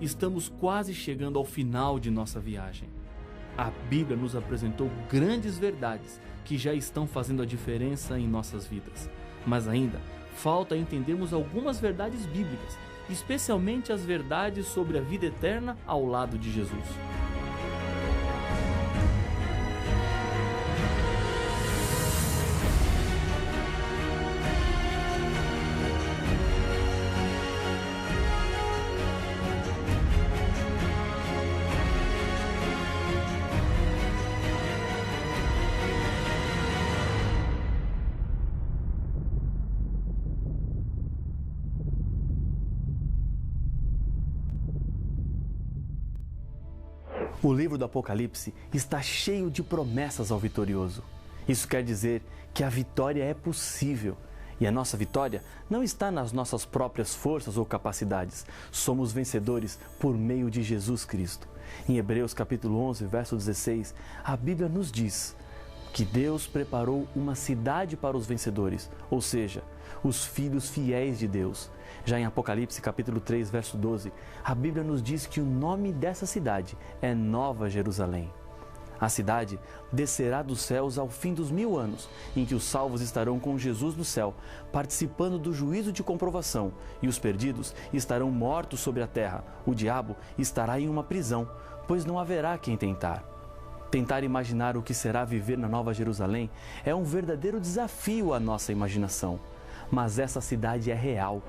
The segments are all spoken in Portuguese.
estamos quase chegando ao final de nossa viagem. A Bíblia nos apresentou grandes verdades que já estão fazendo a diferença em nossas vidas. Mas ainda falta entendermos algumas verdades bíblicas, especialmente as verdades sobre a vida eterna ao lado de Jesus. O livro do Apocalipse está cheio de promessas ao vitorioso. Isso quer dizer que a vitória é possível. E a nossa vitória não está nas nossas próprias forças ou capacidades. Somos vencedores por meio de Jesus Cristo. Em Hebreus capítulo 11, verso 16, a Bíblia nos diz que Deus preparou uma cidade para os vencedores, ou seja, os filhos fiéis de Deus. Já em Apocalipse capítulo 3, verso 12, a Bíblia nos diz que o nome dessa cidade é Nova Jerusalém. A cidade descerá dos céus ao fim dos 1000 anos, em que os salvos estarão com Jesus no céu, participando do juízo de comprovação, e os perdidos estarão mortos sobre a terra. O diabo estará em uma prisão, pois não haverá quem tentar. Tentar imaginar o que será viver na Nova Jerusalém é um verdadeiro desafio à nossa imaginação. Mas essa cidade é real.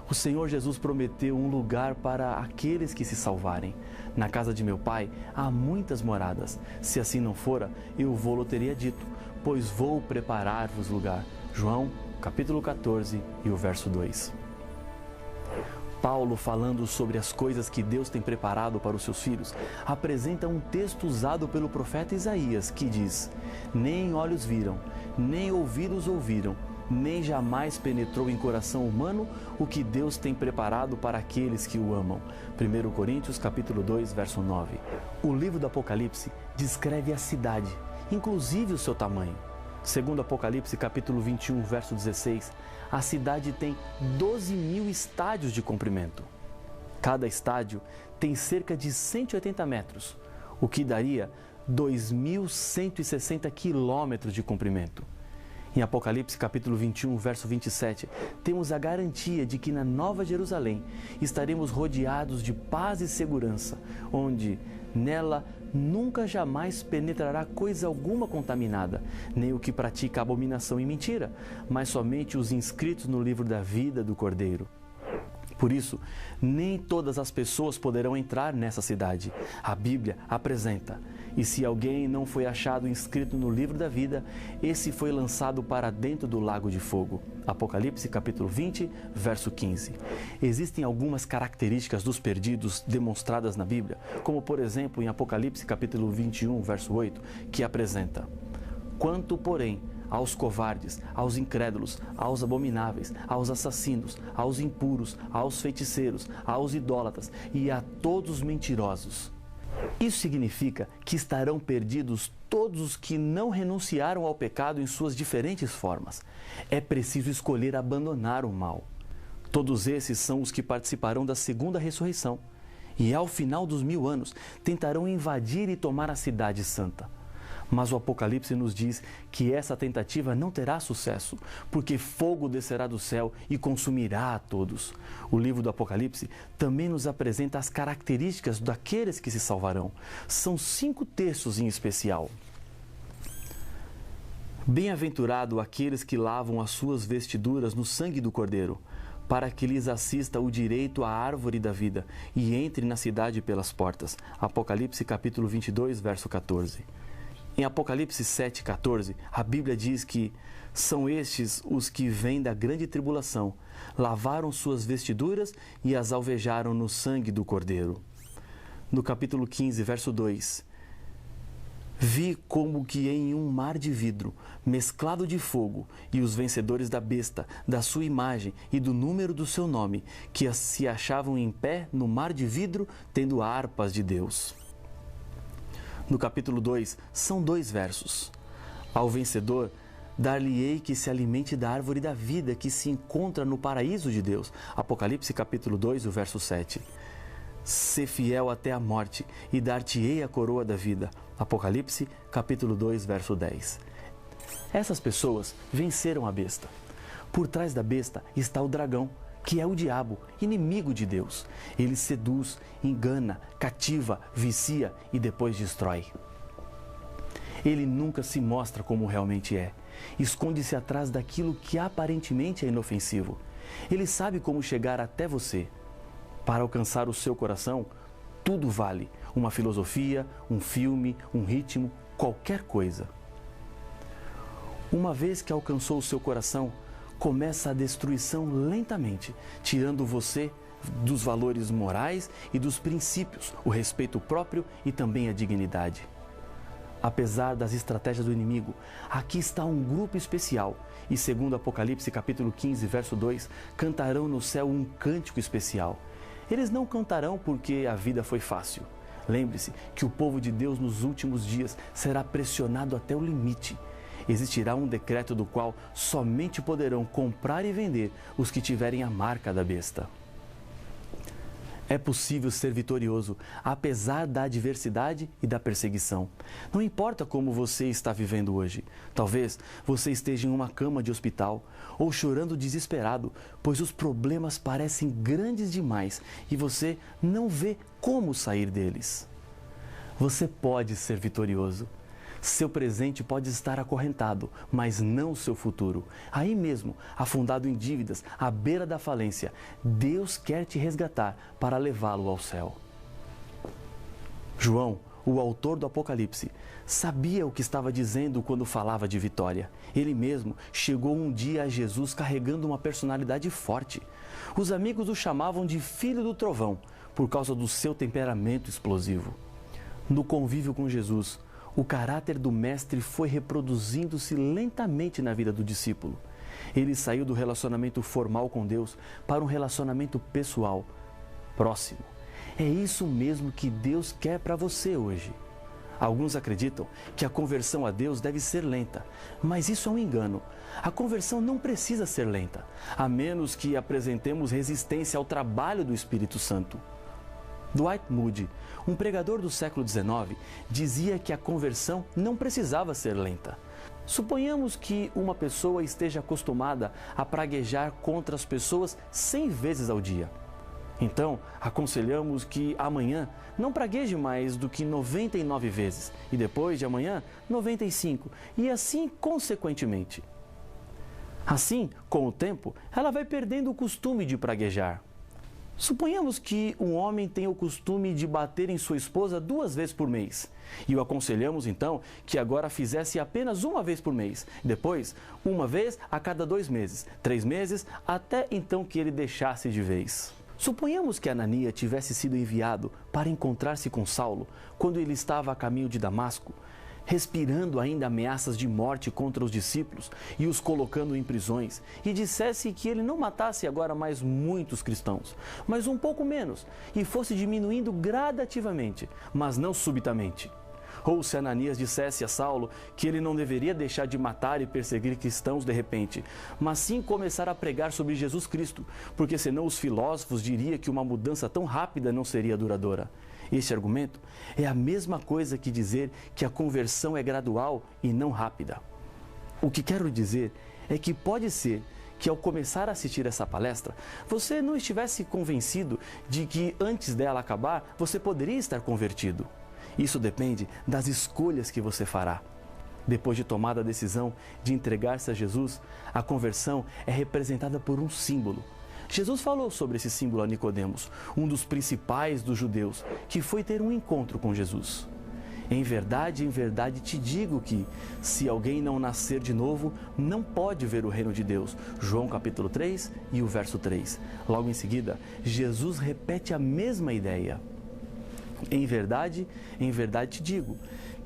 O Senhor Jesus prometeu um lugar para aqueles que se salvarem. Na casa de meu Pai há muitas moradas. Se assim não fora, eu vou-lo teria dito, pois vou preparar-vos lugar. João, capítulo 14 e o verso 2. Paulo, falando sobre as coisas que Deus tem preparado para os seus filhos, apresenta um texto usado pelo profeta Isaías, que diz: nem olhos viram, nem ouvidos ouviram, nem jamais penetrou em coração humano o que Deus tem preparado para aqueles que o amam. 1 Coríntios capítulo 2, verso 9. O livro do Apocalipse descreve a cidade, inclusive o seu tamanho. Segundo Apocalipse capítulo 21, verso 16, a cidade tem 12.000 estádios de comprimento. Cada estádio tem cerca de 180 metros, o que daria 2.160 quilômetros de comprimento. Em Apocalipse capítulo 21, verso 27, temos a garantia de que na Nova Jerusalém estaremos rodeados de paz e segurança, onde nela nunca jamais penetrará coisa alguma contaminada, nem o que pratica abominação e mentira, mas somente os inscritos no livro da vida do Cordeiro. Por isso, nem todas as pessoas poderão entrar nessa cidade. A Bíblia apresenta: e se alguém não foi achado inscrito no livro da vida, esse foi lançado para dentro do lago de fogo. Apocalipse capítulo 20, verso 15. Existem algumas características dos perdidos demonstradas na Bíblia, como por exemplo em Apocalipse capítulo 21, verso 8, que apresenta: quanto, porém, aos covardes, aos incrédulos, aos abomináveis, aos assassinos, aos impuros, aos feiticeiros, aos idólatras e a todos os mentirosos. Isso significa que estarão perdidos todos os que não renunciaram ao pecado em suas diferentes formas. É preciso escolher abandonar o mal. Todos esses são os que participarão da segunda ressurreição e, ao final dos 1000 anos, tentarão invadir e tomar a cidade santa. Mas o Apocalipse nos diz que essa tentativa não terá sucesso, porque fogo descerá do céu e consumirá a todos. O livro do Apocalipse também nos apresenta as características daqueles que se salvarão. São 5 textos em especial. Bem-aventurado aqueles que lavam as suas vestiduras no sangue do Cordeiro, para que lhes assista o direito à árvore da vida e entre na cidade pelas portas. Apocalipse capítulo 22, verso 14. Em Apocalipse 7,14, a Bíblia diz que são estes os que vêm da grande tribulação, lavaram suas vestiduras e as alvejaram no sangue do Cordeiro. No capítulo 15, verso 2, vi como que em um mar de vidro, mesclado de fogo, e os vencedores da besta, da sua imagem e do número do seu nome, que se achavam em pé no mar de vidro, tendo harpas de Deus. No capítulo 2, são 2 versos. Ao vencedor, dar-lhe-ei que se alimente da árvore da vida que se encontra no paraíso de Deus. Apocalipse capítulo 2, o verso 7. Sê fiel até a morte e dar-te-ei a coroa da vida. Apocalipse, capítulo 2, verso 10. Essas pessoas venceram a besta. Por trás da besta está o dragão, que é o diabo, inimigo de Deus. Ele seduz, engana, cativa, vicia e depois destrói. Ele nunca se mostra como realmente é. Esconde-se atrás daquilo que aparentemente é inofensivo. Ele sabe como chegar até você. Para alcançar o seu coração, tudo vale. Uma filosofia, um filme, um ritmo, qualquer coisa. Uma vez que alcançou o seu coração, começa a destruição lentamente, tirando você dos valores morais e dos princípios, o respeito próprio e também a dignidade. Apesar das estratégias do inimigo, aqui está um grupo especial e, segundo Apocalipse capítulo 15, verso 2, cantarão no céu um cântico especial. Eles não cantarão porque a vida foi fácil. Lembre-se que o povo de Deus nos últimos dias será pressionado até o limite. Existirá um decreto do qual somente poderão comprar e vender os que tiverem a marca da besta. É possível ser vitorioso, apesar da adversidade e da perseguição. Não importa como você está vivendo hoje. Talvez você esteja em uma cama de hospital ou chorando desesperado, pois os problemas parecem grandes demais e você não vê como sair deles. Você pode ser vitorioso. Seu presente pode estar acorrentado, mas não o seu futuro. Aí mesmo, afundado em dívidas, à beira da falência, Deus quer te resgatar para levá-lo ao céu. João, o autor do Apocalipse, sabia o que estava dizendo quando falava de vitória. Ele mesmo chegou um dia a Jesus carregando uma personalidade forte. Os amigos o chamavam de Filho do Trovão, por causa do seu temperamento explosivo. No convívio com Jesus, o caráter do mestre foi reproduzindo-se lentamente na vida do discípulo. Ele saiu do relacionamento formal com Deus para um relacionamento pessoal, próximo. É isso mesmo que Deus quer para você hoje. Alguns acreditam que a conversão a Deus deve ser lenta, mas isso é um engano. A conversão não precisa ser lenta, a menos que apresentemos resistência ao trabalho do Espírito Santo. Dwight Moody, um pregador do século XIX, dizia que a conversão não precisava ser lenta. Suponhamos que uma pessoa esteja acostumada a praguejar contra as pessoas 100 vezes ao dia. Então, aconselhamos que amanhã não pragueje mais do que 99 vezes e depois de amanhã 95 e assim consequentemente. Assim, com o tempo, ela vai perdendo o costume de praguejar. Suponhamos que um homem tem o costume de bater em sua esposa 2 vezes por mês. E o aconselhamos então que agora fizesse apenas 1 vez por mês. Depois, 1 vez a cada 2 meses, 3 meses, até então que ele deixasse de vez. Suponhamos que Ananias tivesse sido enviado para encontrar-se com Saulo quando ele estava a caminho de Damasco, respirando ainda ameaças de morte contra os discípulos e os colocando em prisões, e dissesse que ele não matasse agora mais muitos cristãos, mas um pouco menos, e fosse diminuindo gradativamente, mas não subitamente. Ou se Ananias dissesse a Saulo que ele não deveria deixar de matar e perseguir cristãos de repente, mas sim começar a pregar sobre Jesus Cristo, porque senão os filósofos diriam que uma mudança tão rápida não seria duradoura. Este argumento é a mesma coisa que dizer que a conversão é gradual e não rápida. O que quero dizer é que pode ser que ao começar a assistir essa palestra, você não estivesse convencido de que antes dela acabar, você poderia estar convertido. Isso depende das escolhas que você fará. Depois de tomada a decisão de entregar-se a Jesus, a conversão é representada por um símbolo. Jesus falou sobre esse símbolo a Nicodemos, um dos principais dos judeus, que foi ter um encontro com Jesus. Em verdade te digo que, se alguém não nascer de novo, não pode ver o reino de Deus. João capítulo 3 e o verso 3. Logo em seguida, Jesus repete a mesma ideia. Em verdade te digo,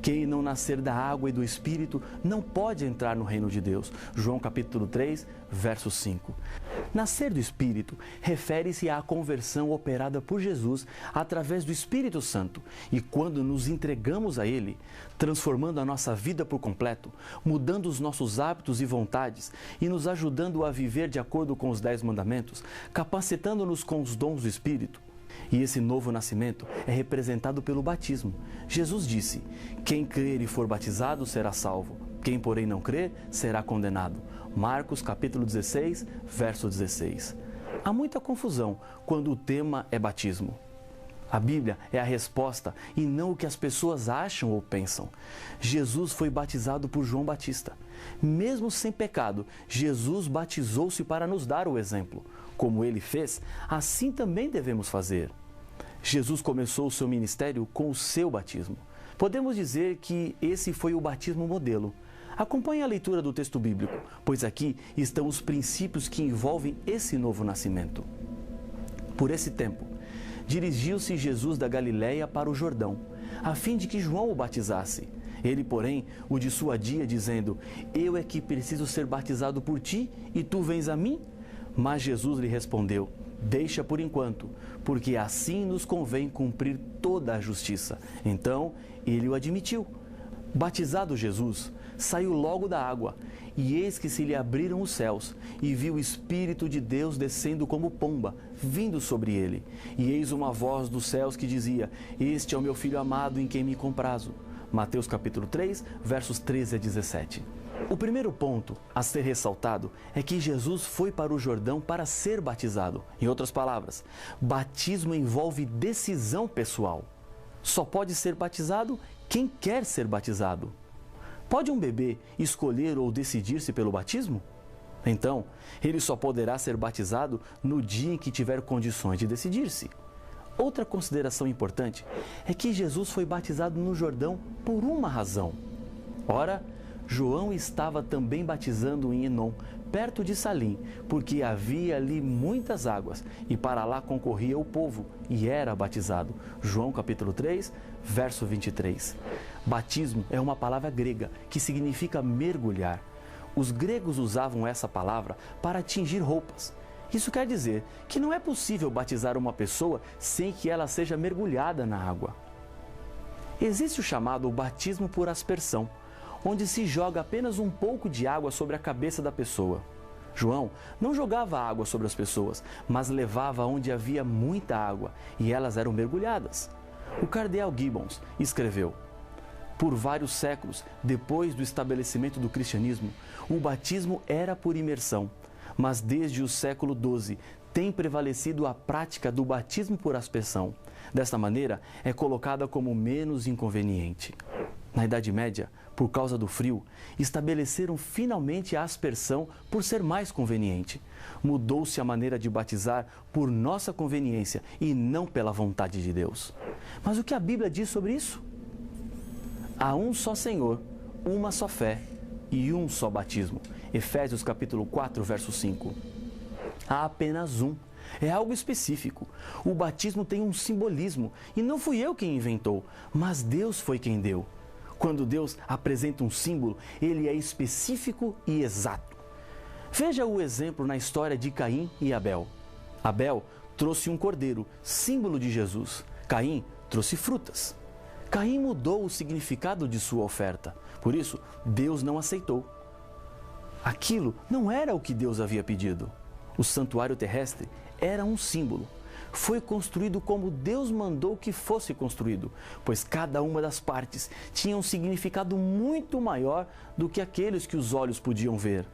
quem não nascer da água e do Espírito não pode entrar no reino de Deus. João capítulo 3, verso 5. Nascer do Espírito refere-se à conversão operada por Jesus através do Espírito Santo. E quando nos entregamos a Ele, transformando a nossa vida por completo, mudando os nossos hábitos e vontades e nos ajudando a viver de acordo com os 10 mandamentos, capacitando-nos com os dons do Espírito, E esse novo nascimento é representado pelo batismo. Jesus disse: quem crer e for batizado será salvo, quem porém não crer será condenado. Marcos capítulo 16, verso 16. Há muita confusão quando o tema é batismo. A Bíblia é a resposta e não o que as pessoas acham ou pensam. Jesus foi batizado por João Batista. Mesmo sem pecado, Jesus batizou-se para nos dar o exemplo. Como ele fez, assim também devemos fazer. Jesus começou o seu ministério com o seu batismo. Podemos dizer que esse foi o batismo modelo. Acompanhe a leitura do texto bíblico, pois aqui estão os princípios que envolvem esse novo nascimento. Por esse tempo, dirigiu-se Jesus da Galiléia para o Jordão, a fim de que João o batizasse. Ele, porém, o dissuadia, dizendo: eu é que preciso ser batizado por ti, e tu vens a mim? Mas Jesus lhe respondeu: deixa por enquanto, porque assim nos convém cumprir toda a justiça. Então, ele o admitiu. Batizado Jesus, saiu logo da água, e eis que se lhe abriram os céus, e viu o Espírito de Deus descendo como pomba, vindo sobre ele. E eis uma voz dos céus que dizia: este é o meu Filho amado, em quem me comprazo. Mateus capítulo 3, versos 13 a 17. O primeiro ponto a ser ressaltado é que Jesus foi para o Jordão para ser batizado. Em outras palavras, batismo envolve decisão pessoal. Só pode ser batizado quem quer ser batizado. Pode um bebê escolher ou decidir-se pelo batismo? Então, ele só poderá ser batizado no dia em que tiver condições de decidir-se. Outra consideração importante é que Jesus foi batizado no Jordão por uma razão. Ora, João estava também batizando em Enom, perto de Salim, porque havia ali muitas águas, e para lá concorria o povo, e era batizado. João capítulo 3, verso 23. Batismo é uma palavra grega que significa mergulhar. Os gregos usavam essa palavra para tingir roupas. Isso quer dizer que não é possível batizar uma pessoa sem que ela seja mergulhada na água. Existe o chamado batismo por aspersão, onde se joga apenas um pouco de água sobre a cabeça da pessoa. João não jogava água sobre as pessoas, mas levava onde havia muita água, e elas eram mergulhadas. O cardeal Gibbons escreveu: por vários séculos, depois do estabelecimento do cristianismo, o batismo era por imersão, mas desde o século XII tem prevalecido a prática do batismo por aspersão. Desta maneira, é colocada como menos inconveniente. Na Idade Média, por causa do frio, estabeleceram finalmente a aspersão por ser mais conveniente. Mudou-se a maneira de batizar por nossa conveniência e não pela vontade de Deus. Mas o que a Bíblia diz sobre isso? Há um só Senhor, uma só fé e um só batismo. Efésios capítulo 4, verso 5. Há apenas um. É algo específico. O batismo tem um simbolismo e não fui eu quem inventou, mas Deus foi quem deu. Quando Deus apresenta um símbolo, ele é específico e exato. Veja o exemplo na história de Caim e Abel. Abel trouxe um cordeiro, símbolo de Jesus. Caim trouxe frutas. Caim mudou o significado de sua oferta, por isso Deus não aceitou. Aquilo não era o que Deus havia pedido. O santuário terrestre era um símbolo. Foi construído como Deus mandou que fosse construído, pois cada uma das partes tinha um significado muito maior do que aqueles que os olhos podiam ver.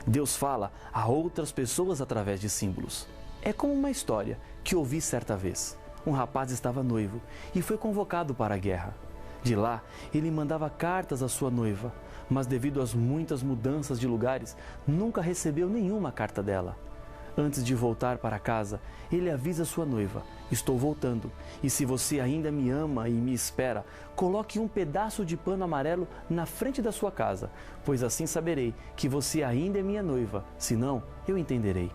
Deus fala a outras pessoas através de símbolos. É como uma história que ouvi certa vez. Um rapaz estava noivo e foi convocado para a guerra. De lá, ele mandava cartas à sua noiva, mas devido às muitas mudanças de lugares, nunca recebeu nenhuma carta dela. Antes de voltar para casa, ele avisa sua noiva: estou voltando, e se você ainda me ama e me espera, coloque um pedaço de pano amarelo na frente da sua casa, pois assim saberei que você ainda é minha noiva, senão eu entenderei.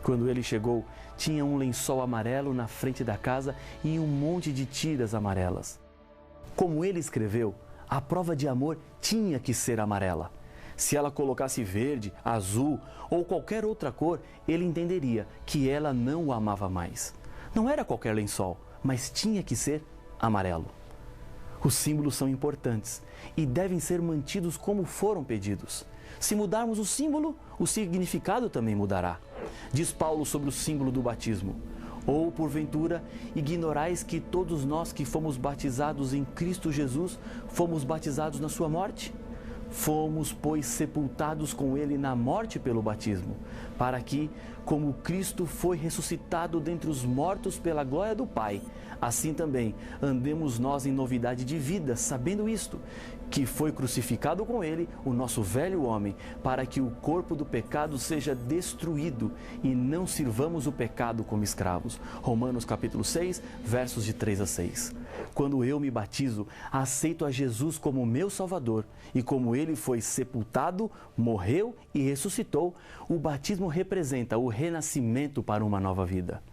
Quando ele chegou, tinha um lençol amarelo na frente da casa e um monte de tiras amarelas. Como ele escreveu, a prova de amor tinha que ser amarela. Se ela colocasse verde, azul ou qualquer outra cor, ele entenderia que ela não o amava mais. Não era qualquer lençol, mas tinha que ser amarelo. Os símbolos são importantes e devem ser mantidos como foram pedidos. Se mudarmos o símbolo, o significado também mudará. Diz Paulo sobre o símbolo do batismo: Ou, porventura, ignorais que todos nós que fomos batizados em Cristo Jesus, fomos batizados na sua morte? Fomos, pois, sepultados com ele na morte pelo batismo, para que, como Cristo foi ressuscitado dentre os mortos pela glória do Pai, assim também andemos nós em novidade de vida, sabendo isto, que foi crucificado com ele o nosso velho homem, para que o corpo do pecado seja destruído e não sirvamos o pecado como escravos. Romanos capítulo 6, versos de 3 a 6. Quando eu me batizo, aceito a Jesus como meu Salvador, e como ele foi sepultado, morreu e ressuscitou, o batismo representa o renascimento para uma nova vida.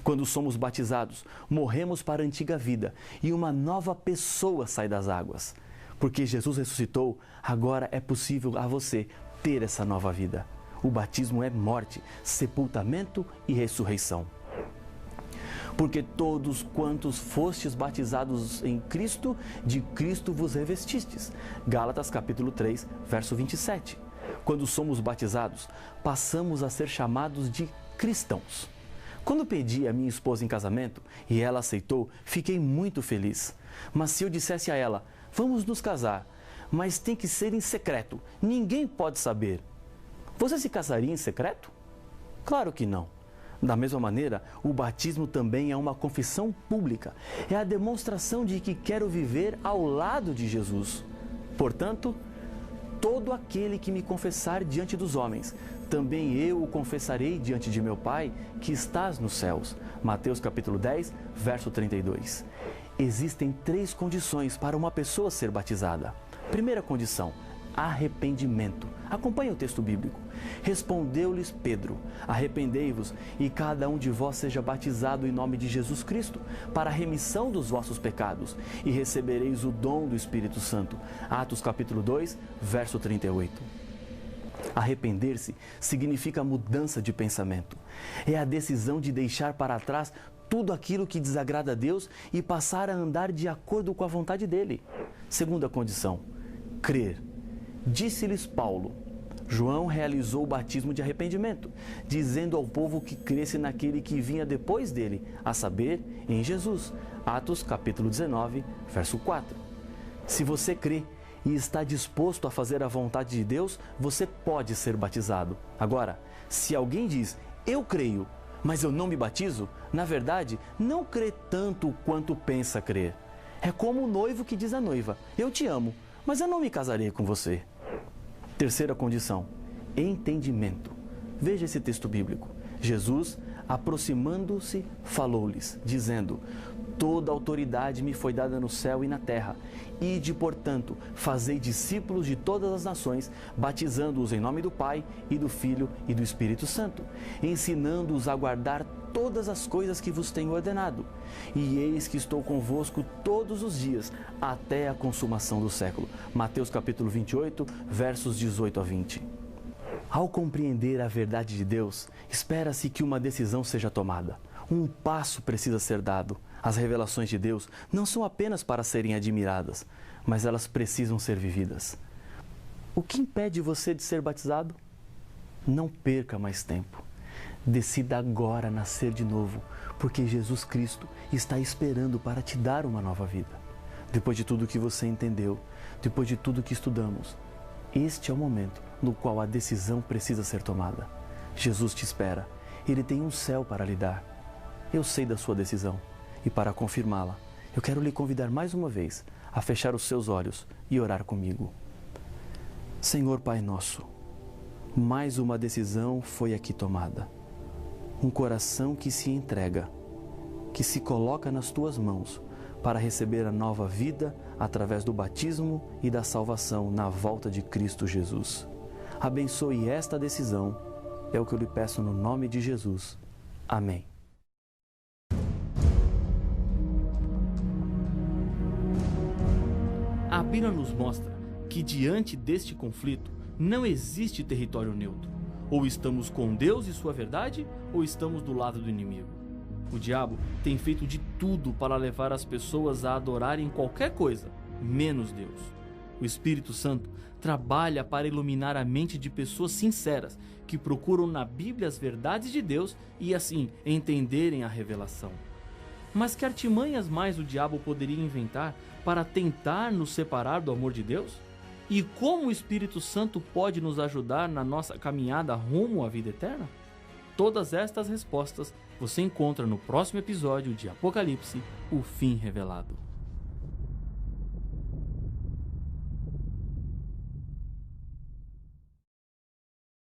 Quando somos batizados, morremos para a antiga vida e uma nova pessoa sai das águas. Porque Jesus ressuscitou, agora é possível a você ter essa nova vida. O batismo é morte, sepultamento e ressurreição. Porque todos quantos fostes batizados em Cristo, de Cristo vos revestistes. Gálatas capítulo 3, verso 27. Quando somos batizados, passamos a ser chamados de cristãos. Quando pedi a minha esposa em casamento e ela aceitou, fiquei muito feliz. Mas se eu dissesse a ela, vamos nos casar, mas tem que ser em secreto, ninguém pode saber, você se casaria em secreto? Claro que não. Da mesma maneira, o batismo também é uma confissão pública. É a demonstração de que quero viver ao lado de Jesus. Portanto, todo aquele que me confessar diante dos homens, também eu o confessarei diante de meu Pai, que estás nos céus. Mateus capítulo 10, verso 32. Existem 3 condições para uma pessoa ser batizada. Primeira condição, arrependimento. Acompanhe o texto bíblico. Respondeu-lhes Pedro, arrependei-vos e cada um de vós seja batizado em nome de Jesus Cristo, para a remissão dos vossos pecados, e recebereis o dom do Espírito Santo. Atos capítulo 2, verso 38. Arrepender-se significa mudança de pensamento. É a decisão de deixar para trás tudo aquilo que desagrada a Deus e passar a andar de acordo com a vontade dele. Segunda condição, crer. Disse-lhes Paulo, João realizou o batismo de arrependimento, dizendo ao povo que cresce naquele que vinha depois dele, a saber, em Jesus. Atos capítulo 19, verso 4. Se você crê e está disposto a fazer a vontade de Deus, você pode ser batizado. Agora, se alguém diz, eu creio, mas eu não me batizo, na verdade, não crê tanto quanto pensa crer. É como o noivo que diz à noiva, eu te amo, mas eu não me casarei com você. Terceira condição, entendimento. Veja esse texto bíblico. Jesus, aproximando-se, falou-lhes, dizendo, toda autoridade me foi dada no céu e na terra. Ide, portanto, fazei discípulos de todas as nações, batizando-os em nome do Pai, e do Filho e do Espírito Santo, ensinando-os a guardar todas as coisas que vos tenho ordenado. E eis que estou convosco todos os dias, até a consumação do século. Mateus capítulo 28, versos 18 a 20. Ao compreender a verdade de Deus, espera-se que uma decisão seja tomada. Um passo precisa ser dado. As revelações de Deus não são apenas para serem admiradas, mas elas precisam ser vividas. O que impede você de ser batizado? Não perca mais tempo. Decida agora nascer de novo, porque Jesus Cristo está esperando para te dar uma nova vida. Depois de tudo que você entendeu, depois de tudo que estudamos, este é o momento no qual a decisão precisa ser tomada. Jesus te espera. Ele tem um céu para lhe dar. Eu sei da sua decisão. E para confirmá-la, eu quero lhe convidar mais uma vez a fechar os seus olhos e orar comigo. Senhor Pai nosso, mais uma decisão foi aqui tomada. Um coração que se entrega, que se coloca nas tuas mãos para receber a nova vida através do batismo e da salvação na volta de Cristo Jesus. Abençoe esta decisão, é o que eu lhe peço no nome de Jesus. Amém. A Bíblia nos mostra que diante deste conflito não existe território neutro. Ou estamos com Deus e sua verdade, ou estamos do lado do inimigo. O diabo tem feito de tudo para levar as pessoas a adorarem qualquer coisa, menos Deus. O Espírito Santo trabalha para iluminar a mente de pessoas sinceras que procuram na Bíblia as verdades de Deus e assim entenderem a revelação. Mas que artimanhas mais o diabo poderia inventar para tentar nos separar do amor de Deus? E como o Espírito Santo pode nos ajudar na nossa caminhada rumo à vida eterna? Todas estas respostas você encontra no próximo episódio de Apocalipse, o Fim Revelado.